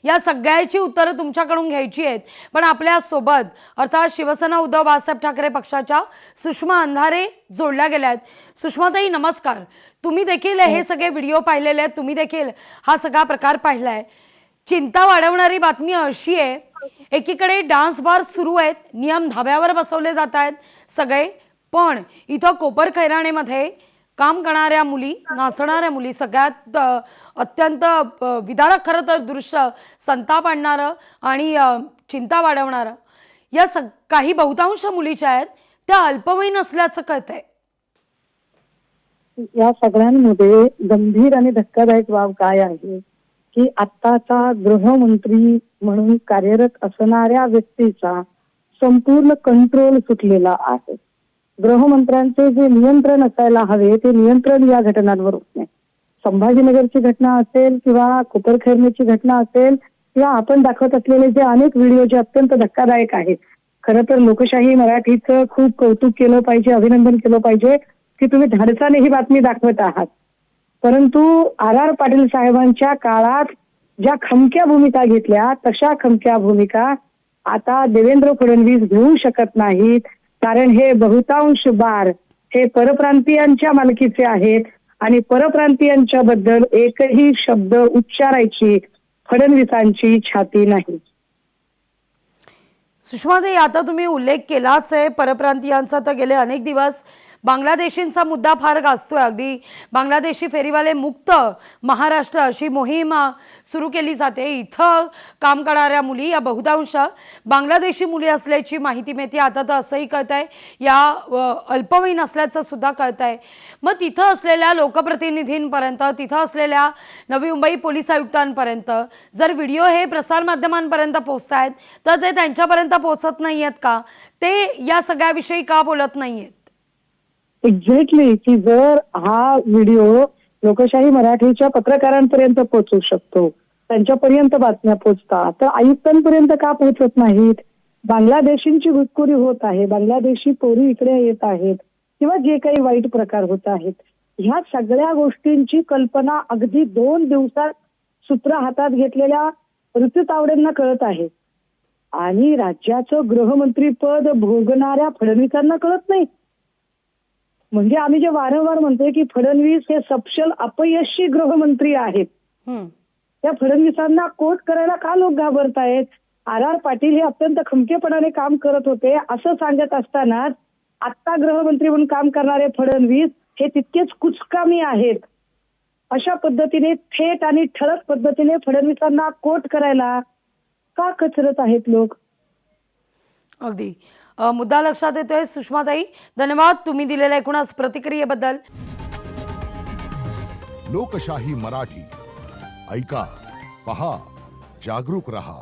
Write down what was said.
या सगळ्याची उत्तरं तुमच्याकडून घ्यायची आहेत। पण आपल्या सोबत अर्थात शिवसेना उद्धव बाळासाहेब ठाकरे पक्षाच्या सुषमा अंधारे जोडल्या गेल्या आहेत। सुषमाताई नमस्कार। तुम्ही देखील हे सगळे व्हिडिओ पाहिलेले आहेत, तुम्ही देखील हा सगळा प्रकार पाहिलाय। चिंता वाढवणारी बातमी अशी आहे, एकीकडे डान्स बार सुरू आहेत, नियम धाब्यावर बसवले जात आहेत सगळे, पण इथं कोपरखैराणेमध्ये काम करणाऱ्या मुली, नाचणाऱ्या मुली, सगळ्यात अत्यंत विदारक खरं तर दृश्य, संताप आणणारं आणि चिंता वाढवणारं, या काही बहुतांश मुलीच्या आहेत त्या अल्पवयीन असल्याचं कळतंय। या सगळ्यांमध्ये गंभीर आणि धक्कादायक बाब काय आहे की आत्ताचा गृहमंत्री म्हणून कार्यरत असणाऱ्या व्यक्तीचा संपूर्ण कंट्रोल सुटलेला आहे। गृहमंत्र्यांचे जे नियंत्रण असायला हवे ते नियंत्रण या घटनांवर होत नाही। संभाजीनगरची घटना असेल किंवा कोपरखैरण्याची घटना असेल किंवा आपण दाखवत असलेले जे अनेक व्हिडिओ जे अत्यंत धक्कादायक आहेत, खरं तर लोकशाही मराठीचं खूप कौतुक केलं पाहिजे, अभिनंदन केलं पाहिजे की तुम्ही धाडसाने ही बातमी दाखवत आहात। परंतु आर पाटील साहेबांच्या काळात ज्या खमक्या भूमिका घेतल्या तशा खमक्या भूमिका आता देवेंद्र फडणवीस घेऊ शकत नाहीत, कारण हे बहुतांश बार हे परप्रांतीयांच्या मालकीचे आहेत आणि परप्रांतीयांच्या बद्दल एकही शब्द उच्चारायची फडणवीसांची छाती नाही। सुषमाताई, आता तुम्ही उल्लेख केलाच आहे परप्रांतीयांचा, तर गेले अनेक दिवस बांगलादेशींचा मुद्दा फार गाजतोय। अगदी बांगलादेशी फेरीवाले मुक्त महाराष्ट्र अशी मोहीम सुरू केली जाते। इथं काम करणाऱ्या मुली या बहुतांश बांगलादेशी मुली असल्याची माहिती मिळते। आता तर असंही कळतंय या अल्पवयीन असल्याचं सुद्धा कळतंय। मग तिथं असलेल्या लोकप्रतिनिधींपर्यंत, तिथं असलेल्या नवी मुंबई पोलीस आयुक्तांपर्यंत जर व्हिडिओ हे प्रसारमाध्यमांपर्यंत पोहोचतायत तर ते त्यांच्यापर्यंत पोहोचत नाही आहेत का? ते या सगळ्याविषयी का बोलत नाही आहेत? एक्झॅक्टली, की जर हा व्हिडिओ लोकशाही मराठीच्या पत्रकारांपर्यंत पोहोचू शकतो, त्यांच्यापर्यंत बातम्या पोहोचतात, तर आयुक्तांपर्यंत का पोहोचत नाहीत? बांगलादेशींची घुसखोरी होत आहे, बांगलादेशी पोरी इकडे येत आहेत किंवा जे काही वाईट प्रकार होत आहेत, ह्या सगळ्या गोष्टींची कल्पना अगदी 2 दिवसात सूत्र हातात घेतलेल्या ऋतू तावडेंना कळत आहे आणि राज्याचं गृहमंत्रीपद भोगणाऱ्या फडणवीसांना कळत नाही। म्हणजे आम्ही जे वारंवार म्हणतोय की फडणवीस हे सपशेल अपयशी गृहमंत्री आहेत, त्या फडणवीसांना कोट करायला का लोक घाबरतायत? आर पाटील हे अत्यंत खमकेपणाने काम करत होते असं सांगत असताना आत्ता गृहमंत्री म्हणून काम करणारे फडणवीस हे तितकेच कुचकामी आहेत। अशा पद्धतीने थेट आणि ठळक पद्धतीने फडणवीसांना कोट करायला का कचरत आहेत लोक? अगदी मुद्दा लक्षात येतोय सुषमाताई, धन्यवाद तुम्ही दिलेल्या एकूणच प्रतिक्रियेबद्दल। लोकशाही मराठी ऐका, पहा, जागरूक रहा।